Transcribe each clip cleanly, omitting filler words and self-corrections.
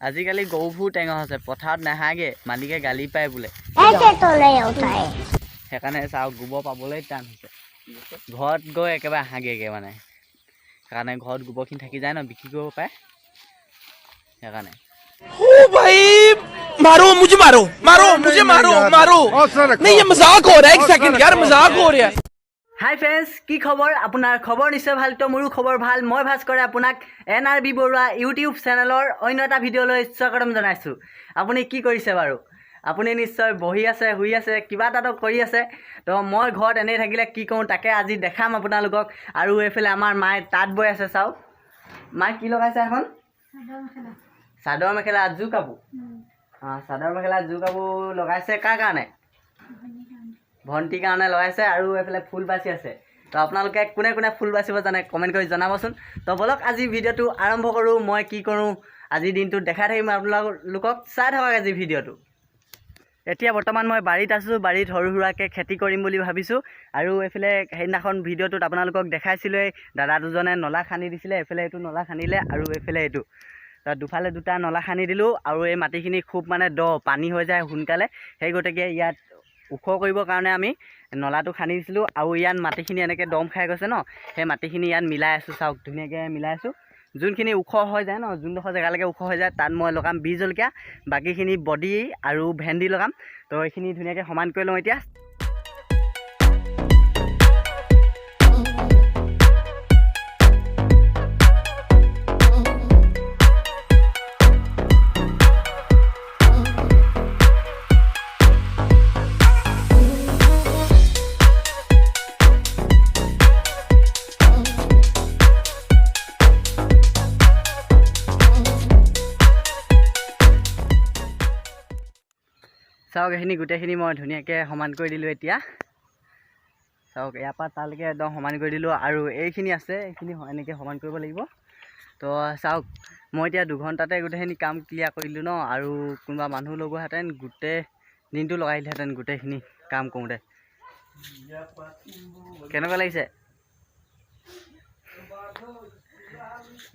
আজিকালি গৰুবোৰ টেঙা হৈছে, পথাৰত নাহাগে, মালিকে গালি পায় বোলে। সেইকাৰণে চাওক গোবৰ পাবলৈ টান হৈছে। ঘৰত গৈ একেবাৰে হাগেগে মানে, সেইকাৰণে ঘৰত গোবৰখিনি থাকি যায় ন, বিক্ৰী কৰিব পাৰে। সেইকাৰণে मारो मुझे मारो मारो मुझे मारो मारो नहीं ये मजाक हो रहा है एक सेकंड यार मजाक हो रहा है। হাই ফ্ৰেণ্ডছ, কি খবৰ? আপোনাৰ খবৰ নিশ্চয় ভাল। তো মোৰো খবৰ ভাল। মই ভাস্কৰে আপোনাক NRB বৰুৱা ইউটিউব চেনেলৰ অন্য এটা ভিডিঅ'লৈ স্বাগতম জনাইছোঁ। আপুনি কি কৰিছে বাৰু? আপুনি নিশ্চয় বহি আছে, শুই আছে, কিবা এটাতো কৰি আছে। তো মই ঘৰত এনেই থাকিলে কি কৰোঁ তাকে আজি দেখাম আপোনালোকক। আৰু এইফালে আমাৰ মায়ে তাঁত বৈ আছে, চাওক। মায়ে কি লগাইছে এখন? চাদৰ মেখেলা জোৰ কাপোৰ। চাদৰ মেখেলা জোৰ কাপোৰ লগাইছে কাৰ কাৰণে? ভণ্টিৰ কাৰণে লগাইছে। আৰু এইফালে ফুল বাচি আছে। তো আপোনালোকে কোনে কোনে ফুল বাচিব জানে কমেণ্ট কৰি জনাবচোন। তো বলক আজি ভিডিঅ'টো আৰম্ভ কৰোঁ। মই কি কৰোঁ আজিৰ দিনটোত দেখাই থাকিম আপোনালোকক। চাই থাকক আজি ভিডিঅ'টো। এতিয়া বৰ্তমান মই বাৰীত আছোঁ। বাৰীত সৰু সুৰাকৈ খেতি কৰিম বুলি ভাবিছোঁ। আৰু এইফালে সেইদিনাখন ভিডিঅ'টোত আপোনালোকক দেখাইছিলোঁৱেই, দাদা দুজনে নলা খান্দি দিছিলে। এইফালে এইটো নলা খান্দিলে আৰু এইফালে এইটো। তো দুফালে দুটা নলা খান্দি দিলোঁ। আৰু এই মাটিখিনি খুব মানে দ, পানী হৈ যায় সোনকালে। সেই গতিকে ইয়াত ওখ কৰিবৰ কাৰণে আমি নলাটো খান্দি দিছিলোঁ। আৰু ইয়াত মাটিখিনি এনেকৈ দম খাই গৈছে ন, সেই মাটিখিনি ইয়াত মিলাই আছোঁ। চাওক ধুনীয়াকৈ মিলাই আছোঁ। যোনখিনি ওখ হৈ যায় ন, যোনডোখৰ জেগালৈকে ওখ হৈ যায় তাত মই লগাম বীজ জলকীয়া, বাকীখিনি বডি আৰু ভেন্দি লগাম। তো এইখিনি ধুনীয়াকৈ সমান কৰি লওঁ এতিয়া। চাওক এইখিনি গোটেইখিনি মই ধুনীয়াকৈ সমান কৰি দিলোঁ এতিয়া। চাওক ইয়াৰ পৰা তালৈকে একদম সমান কৰি দিলোঁ। আৰু এইখিনি আছে, এইখিনি এনেকৈ সমান কৰিব লাগিব। তো চাওক মই এতিয়া 2 ঘণ্টাতে গোটেইখিনি কাম ক্লিয়াৰ কৰি দিলোঁ ন। আৰু কোনোবা মানুহ লগোৱাহেঁতেন গোটেই দিনটো লগাই দিলেহেঁতেন গোটেইখিনি কাম কৰোঁতে। কেনেকুৱা লাগিছে?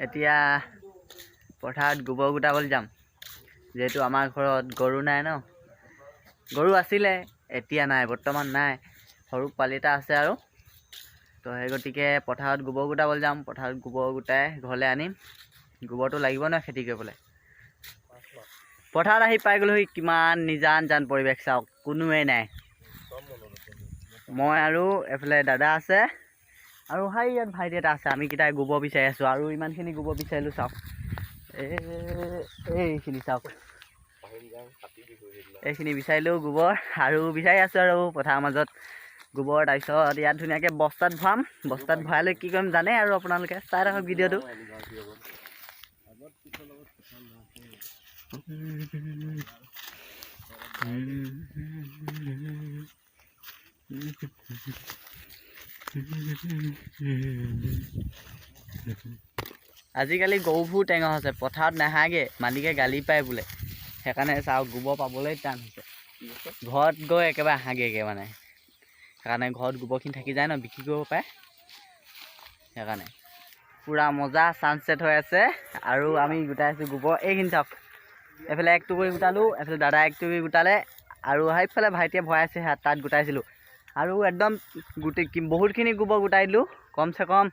এতিয়া পথাৰত গোবৰ গোটাবলৈ যাম, যিহেতু আমাৰ ঘৰত গৰু নাই ন। গৰু আছিলে, এতিয়া নাই, বৰ্তমান নাই। সৰু পোৱালি এটা আছে আৰু। তো সেই গতিকে পথাৰত গোবৰ গোটাবলৈ যাম। পথাৰত গোবৰ গোটাই ঘৰলৈ আনিম। গোবৰটো লাগিব নহয় খেতি কৰিবলৈ। পথাৰত আহি পাই গ'লোহি। কিমান নিজান পৰিৱেশ চাওক, কোনোৱেই নাই। মই আৰু এইফালে দাদা আছে, আৰু ইয়াত ভাইটি এটা আছে। আমি কেইটাই গোবৰ বিচাৰি আছোঁ। আৰু ইমানখিনি গোবৰ বিচাৰিলোঁ। চাওক এইখিনি চাওক, এইখিনি বিচাৰিলেও গোবৰ, আৰু বিচাৰি আছোঁ আৰু পথাৰৰ মাজত গোবৰ। তাৰপিছত ইয়াত ধুনীয়াকৈ বস্তাত ভৰাম। বস্তাত ভৰাই লৈ কি কৰিম জানে আৰু আপোনালোকে চাই থাকক ভিডিঅ'টো। আজিকালি গৰুবোৰ টেঙা হৈছে, পথাৰত নাহাগে, মালিকে গালি পায় বোলে। সেইকাৰণে চাওক গোবৰ পাবলৈ টান হৈছে। ঘৰত গৈ একেবাৰে হাগেগে মানে, সেইকাৰণে ঘৰত গোবৰখিনি থাকি যায় ন, বিক্ৰী কৰিব পাৰে। সেইকাৰণে পূৰা মজা ছানছেট হৈ আছে। আৰু আমি গোটাই আছোঁ গোবৰ। এইখিনি চাওক, এইফালে 1 টুকুৰি গোটালোঁ, এইফালে দাদা 1 টুকুৰি গোটালে, আৰু সেইফালে ভাইটিয়ে ভৰাইছে, তাত গোটাইছিলোঁ। আৰু একদম বহুতখিনি গোবৰ গোটাই দিলোঁ। কমচে কম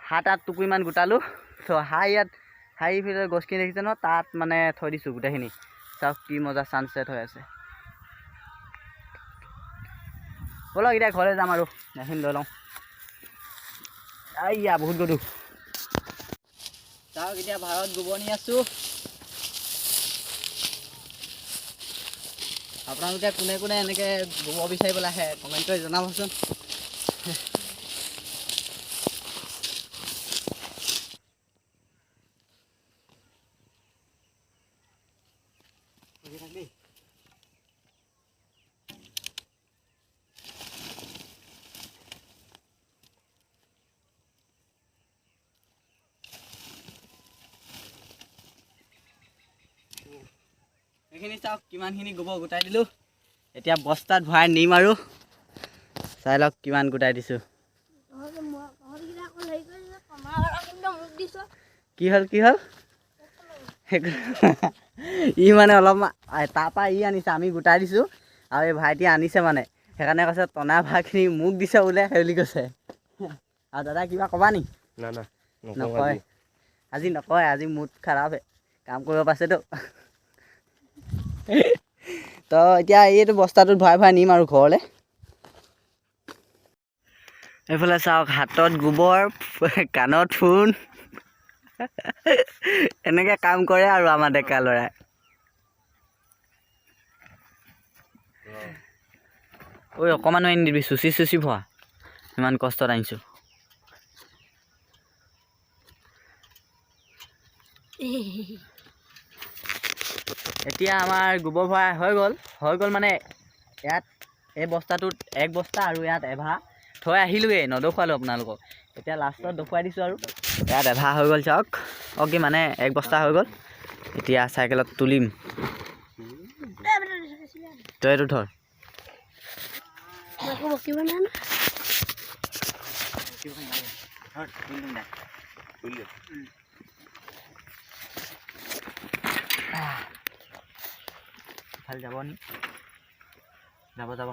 7-8 টুকুৰিমান গোটালোঁ। তো ইয়াত এইফালে গছখিনি দেখিছে ন, তাত মানে থৈ দিছোঁ গোটেইখিনি। চাওক কি মজা ছানছেট হৈ আছে। ব'লক এতিয়া ঘৰলৈ যাম আৰু এইখিনি লৈ লওঁ। বহুত গধুৰ। চাওক এতিয়া ভাৰত গোবৰ নি আছোঁ। আপোনালোকে কোনে কোনে এনেকৈ গোবৰ বিচাৰিবলৈ আহে কমেণ্ট কৰি জনাবচোন। এইখিনি চাওক কিমানখিনি গোবৰ গোটাই দিলোঁ। এতিয়া বস্তাত ভৰাই নিম আৰু চাই লওক কিমান গোটাই দিছোঁ। কি হ'ল? ই মানে অলপমান তাৰপৰা ই আনিছে, আমি গোটাই দিছোঁ আৰু এই ভাইটি আনিছে মানে, সেইকাৰণে কৈছে টনা ভাগখিনি মোক দিছে বোলে সেই বুলি কৈছে। আৰু দাদা কিবা ক'বা নি? না না নকয় আজি, নকয় আজি মুড খাৰাপহে, কাম কৰিব পাইছেতো। তো এতিয়া এইটো বস্তাটোত ভৰাই ভৰাই নিম আৰু ঘৰলৈ। এইফালে চাওক, হাতত গোবৰ, কাণত ফোন, এনেকৈ কাম কৰে আৰু আমাৰ ডেকা ল'ৰাই। ঐ অকণমানো আনি দিবি, চুচি চুচি ভৰা, ইমান কষ্টত আনিছোঁ। এতিয়া আমাৰ গোবৰ ভৰাই হৈ গ'ল মানে ইয়াত এই বস্তাটোত এক বস্তা আৰু ইয়াত এভা থৈ আহিলোঁগৈ, নদখুৱালোঁ আপোনালোকক। এতিয়া লাষ্টত দেখুৱাই দিছোঁ আৰু ইয়াত এভা হৈ গ'ল চাওক, কি মানে এক বস্তা হৈ গ'ল। এতিয়া চাইকেলত তুলিম, তই এইটো ধৰ। ভাল যাব নি? যাব